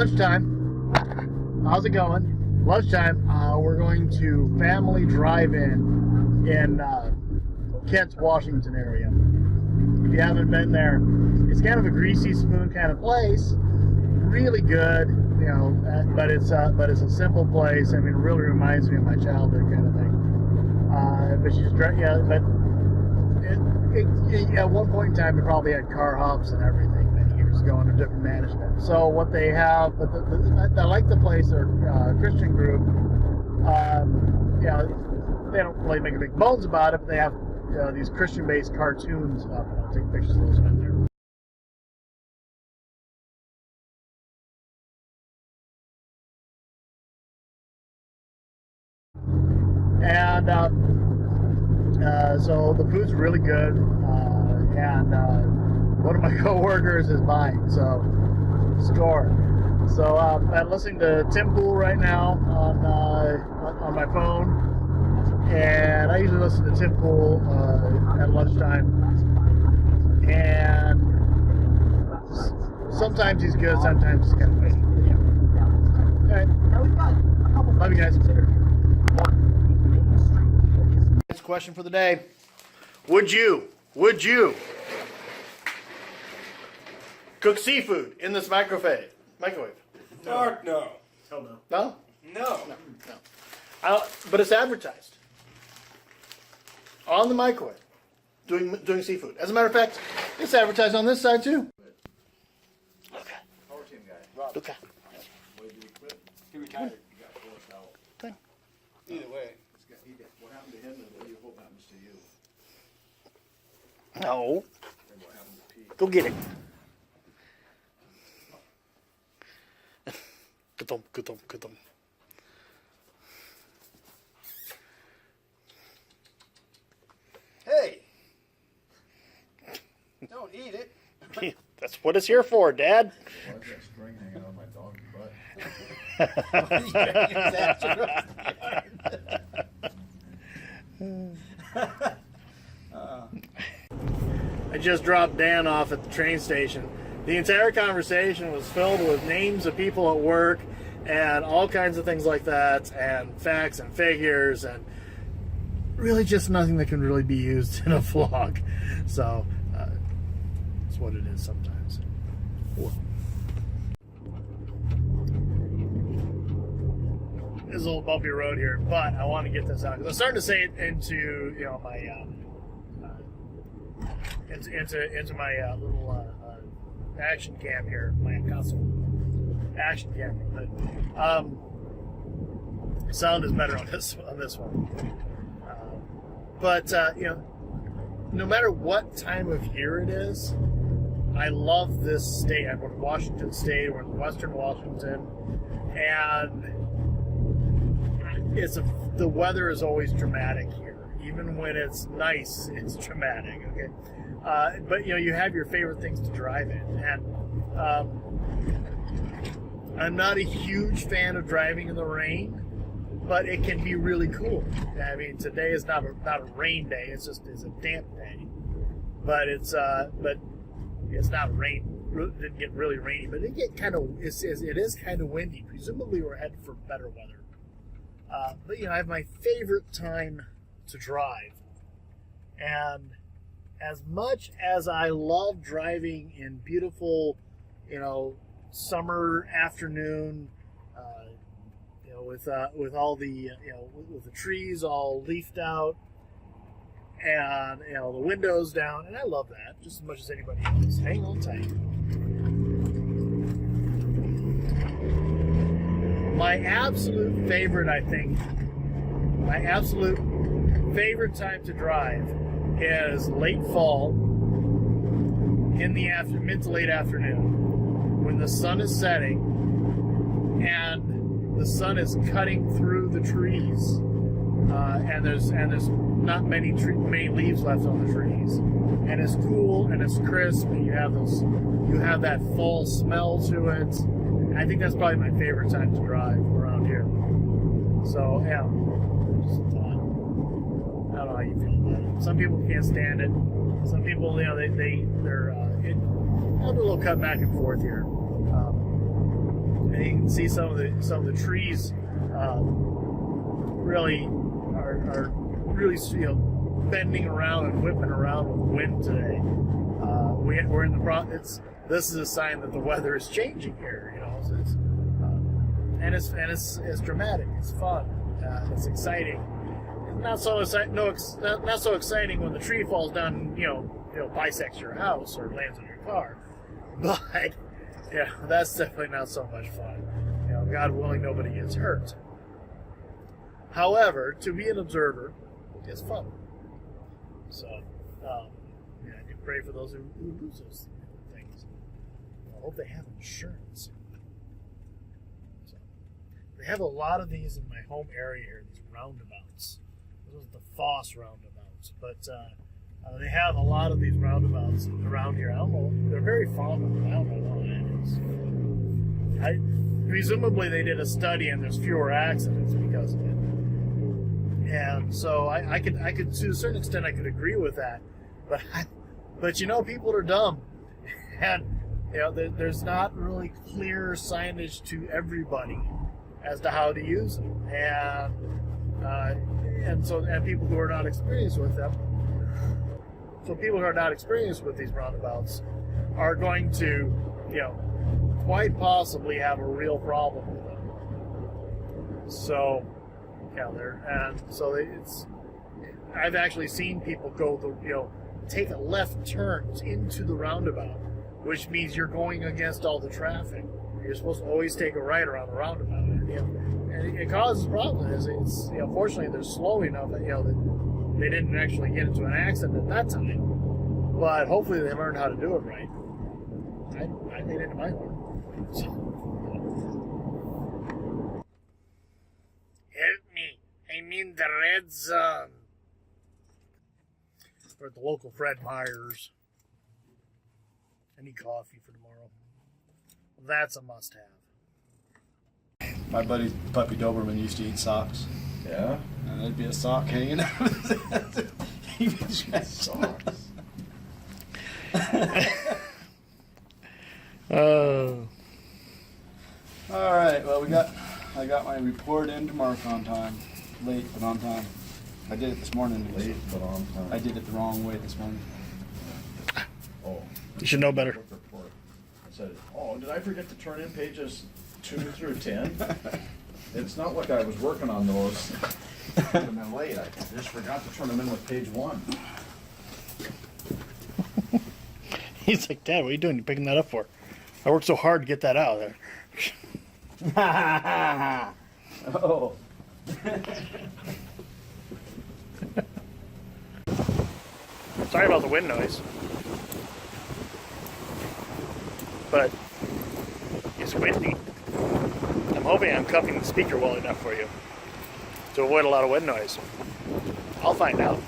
lunchtime. How's it going? Lunchtime. We're going to family drive-in in Kent, Washington area. If you haven't been there, it's kind of a greasy spoon kind of place. Really good, you know, but it's a simple place. I mean, it really reminds me of my childhood kind of thing. But she's yeah, but at one point in time, it probably had car hops and everything many years ago under different management. So what they have, but I like the place. They're a Christian group. You know, they don't really make a big bones about it, but they have these Christian-based cartoons up. I'll take pictures of those in there. And so the food's really good, and one of my co-workers is buying, so score. So I'm listening to Tim Pool right now on my phone, and I usually listen to Tim Pool at lunchtime, and sometimes he's good, sometimes he's kind of crazy. Yeah. All right. Love you guys. Next question for the day. Would you cook seafood in this microwave? No. No? Hell no. No? No. No. But it's advertised on the microwave doing seafood. As a matter of fact, it's advertised on this side too. Okay. Power team guy. Rob. Okay. Why did he quit? He retired. He got forced out. Okay. Either way, what happened to him and what do you hope happens to you? No. And what happened to Pete? Go get it. Good. Hey! Don't eat it. That's what it's here for, Dad. Why is that string hanging on my dog's butt? I just dropped Dan off at the train station. The entire conversation was filled with names of people at work and all kinds of things like that, and facts and figures, and really just nothing that can really be used in a vlog. So it's what it is sometimes. Whoa. This is a little bumpy road here, but I want to get this out because I'm starting to say it into my into my little action cam here, my console action cam. But sound is better on this one. But no matter what time of year it is, I love this state. I'm in Washington State. We're in Western Washington, and the weather is always dramatic here. Even when it's nice, it's dramatic. Okay. But you have your favorite things to drive in, and I'm not a huge fan of driving in the rain, but it can be really cool. I mean, today is not a rain day; it's a damp day. But it's not rain. It didn't get really rainy, but it is kind of windy. Presumably, we're headed for better weather. But I have my favorite time to drive, and as much as I love driving in beautiful, summer afternoon, with all the with the trees all leafed out, and the windows down, and I love that just as much as anybody else. Hang on tight. My absolute favorite time to drive is late fall, in the mid to late afternoon, when the sun is setting and the sun is cutting through the trees, and there's not many leaves left on the trees, and it's cool and it's crisp, and you have that fall smell to it. I think that's probably my favorite time to drive around here. So yeah, just a thought. I don't know how you feel about it. Some people can't stand it. Some people, they're a little cut back and forth here. and you can see some of the trees really are really bending around and whipping around with the wind today. We're in the this is a sign that the weather is changing here. So it's dramatic. It's fun. It's exciting. Not so exciting when the tree falls down, bisects your house or lands on your car. But that's definitely not so much fun. God willing, nobody gets hurt. However, to be an observer is fun. So, I do pray for those who lose those things. I hope they have insurance. So, they have a lot of these in my home area here, these roundabouts. Those are the Foss roundabouts. But they have a lot of these roundabouts around here. I don't know. They're very fond of them. I don't know why that is. Presumably they did a study and there's fewer accidents because of it. And so I could to a certain extent I could agree with that, but people are dumb, and there's not really clear signage to everybody as to how to use them, and people who are not experienced with them. So people who are not experienced with these roundabouts are going to, quite possibly have a real problem with them. So. I've actually seen people take a left turn into the roundabout, which means you're going against all the traffic. You're supposed to always take a right around the roundabout, and it causes problems. It's fortunately they're slow enough that that they didn't actually get into an accident at that time, but hopefully they learned how to do it right. I made it in my horn. I'm in the red zone. We're at the local Fred Meyer's. I need coffee for tomorrow. That's a must-have. My buddy Puppy Doberman used to eat socks. Yeah? And there'd be a sock hanging out of his head. He would just Socks. All right. Well, I got my report in to Mark on time. Late, but on time. I did it this morning. Late, but on time. I did it the wrong way this morning. Oh. You should know better. Book report. I said, did I forget to turn in pages 2 through 10? It's not like I was working on those. And then late, I just forgot to turn them in with page 1. He's like, Dad, what are you doing? You picking that up for? I worked so hard to get that out of there. Oh. Sorry about the wind noise, but it's windy. I'm hoping I'm cupping the speaker well enough for you to avoid a lot of wind noise. I'll find out.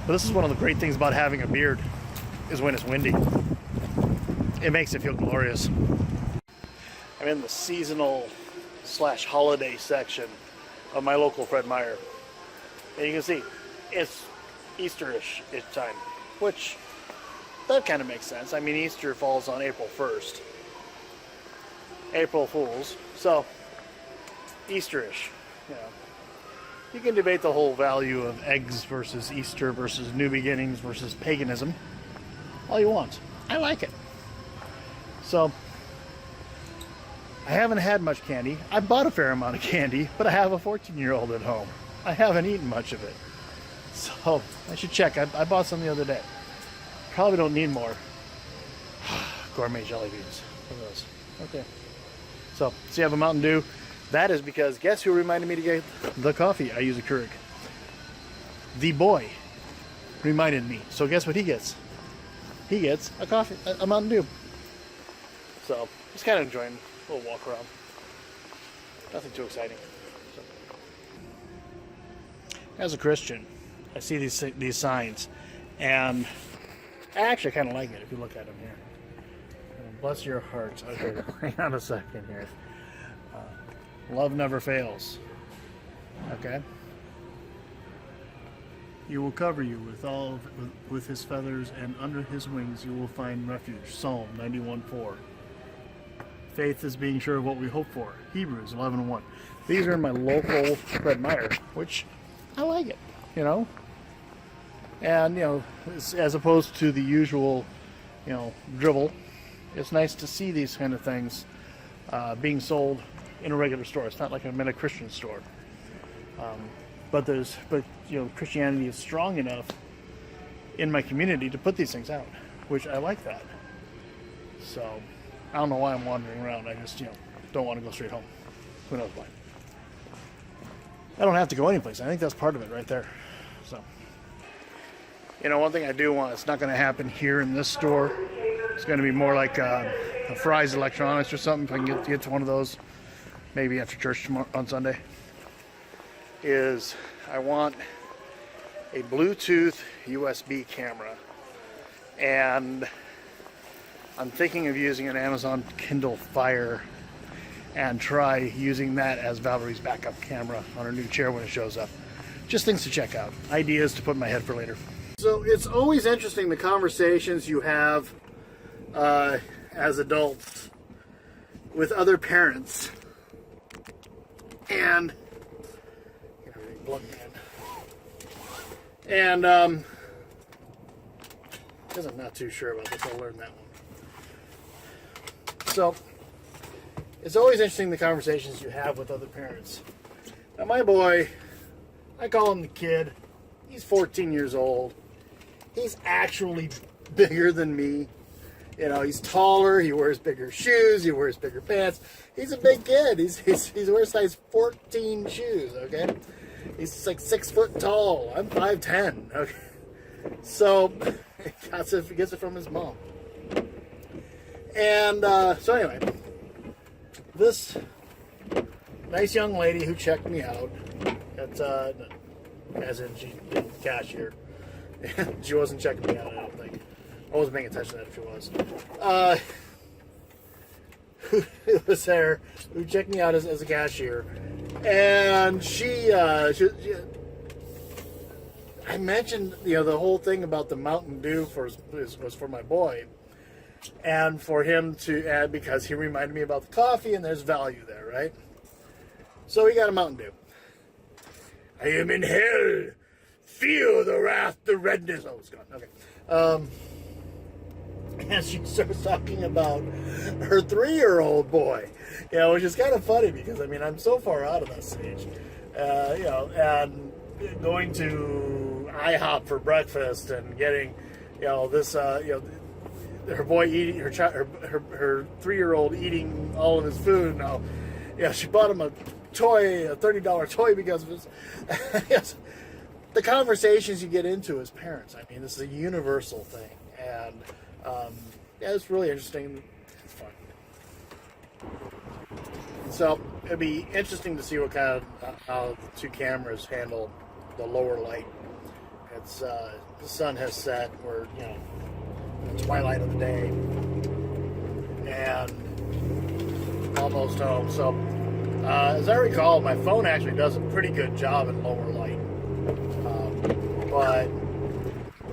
But this is one of the great things about having a beard, is when it's windy. It makes it feel glorious. I'm in the seasonal / holiday section of my local Fred Meyer. And you can see it's Easterish time, which that kind of makes sense. I mean, Easter falls on April 1st. April Fools. So, Easterish. You can debate the whole value of eggs versus Easter versus new beginnings versus paganism all you want. I like it. So, I haven't had much candy. I bought a fair amount of candy, but I have a 14-year-old at home. I haven't eaten much of it. So, I should check. I bought some the other day. Probably don't need more. Gourmet jelly beans. Look at those. Okay. So, see, I have a Mountain Dew. That is because, guess who reminded me to get the coffee? I use a Keurig. The boy reminded me. So, guess what he gets? He gets a coffee, a Mountain Dew. So, just kind of enjoying a little walk around. Nothing too exciting. So. As a Christian, I see these signs, and I actually kind of like it if you look at them here. Bless your hearts. Okay, hang on a second here. Love never fails. Okay. He will cover you with his feathers, and under his wings you will find refuge. Psalm 91:4. Faith is being sure of what we hope for. Hebrews 11:1. These are in my local Fred Meyer, which I like it, you know. And, you know, as opposed to the usual, you know, dribble, it's nice to see these kind of things being sold in a regular store. It's not like I'm in a Christian store. But you know, Christianity is strong enough in my community to put these things out, which I like that. So I don't know why I'm wandering around. I just, you know, don't want to go straight home. Who knows why? I don't have to go anyplace. I think that's part of it right there. So, you know, one thing I do want, it's not going to happen here in this store. It's going to be more like a Fry's Electronics or something. If I can get to one of those, maybe after church tomorrow, on Sunday, is I want a Bluetooth USB camera. And I'm thinking of using an Amazon Kindle Fire and try using that as Valerie's backup camera on her new chair when it shows up. Just things to check out. Ideas to put in my head for later. So it's always interesting the conversations you have as adults with other parents. And because I'm not too sure about this, I'll learn that one. So it's always interesting the conversations you have with other parents. Now my boy, I call him the kid. He's 14 years old. He's actually bigger than me. You know, he's taller. He wears bigger shoes. He wears bigger pants. He's a big kid. He wears size 14 shoes. Okay, he's like 6 foot tall. I'm 5'10". Okay, so he gets it from his mom. And so anyway, this nice young lady who checked me out at as in she did the cashier. She wasn't checking me out, I don't think. I wasn't paying attention to that if she was. Who was there, who checked me out as a cashier. And she I mentioned, you know, the whole thing about the Mountain Dew was for my boy. And for him to add, because he reminded me about the coffee and there's value there, right? So he got a Mountain Dew. I am in hell. Feel the wrath, the redness. Oh, it's gone. Okay. And she starts talking about her 3-year-old boy, you know, which is kind of funny because, I mean, I'm so far out of that stage, you know, and going to IHOP for breakfast and getting, you know, this, you know, her boy eating, her 3-year-old eating all of his food. Now, yeah, she bought him a toy, a $30 toy because of his, yes, the conversations you get into as parents. I mean, this is a universal thing, and yeah, it's really interesting. It's fun. So it'd be interesting to see what kind of how the 2 cameras handle the lower light. It's the sun has set. We're, you know, in the twilight of the day and almost home. So as I recall, my phone actually does a pretty good job in lower light, but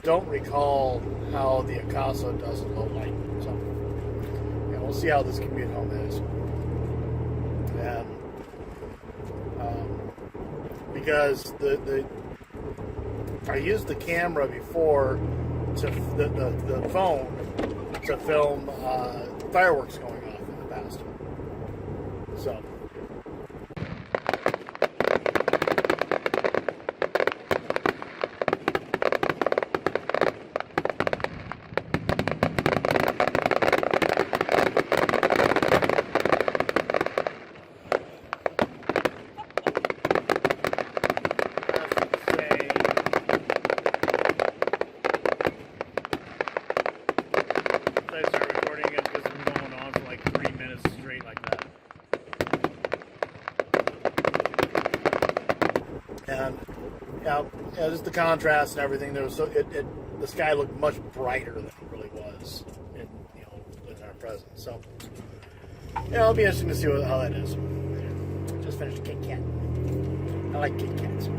don't recall how the Akasa does in low light. So yeah, we'll see how this commute home is. And because I used the camera before to the phone to film fireworks going off in the past. So. And yeah, just the contrast and everything. There was the sky looked much brighter than it really was in our presence. So yeah, it'll be interesting to see how that is. Just finished a Kit Kat. I like Kit Kats.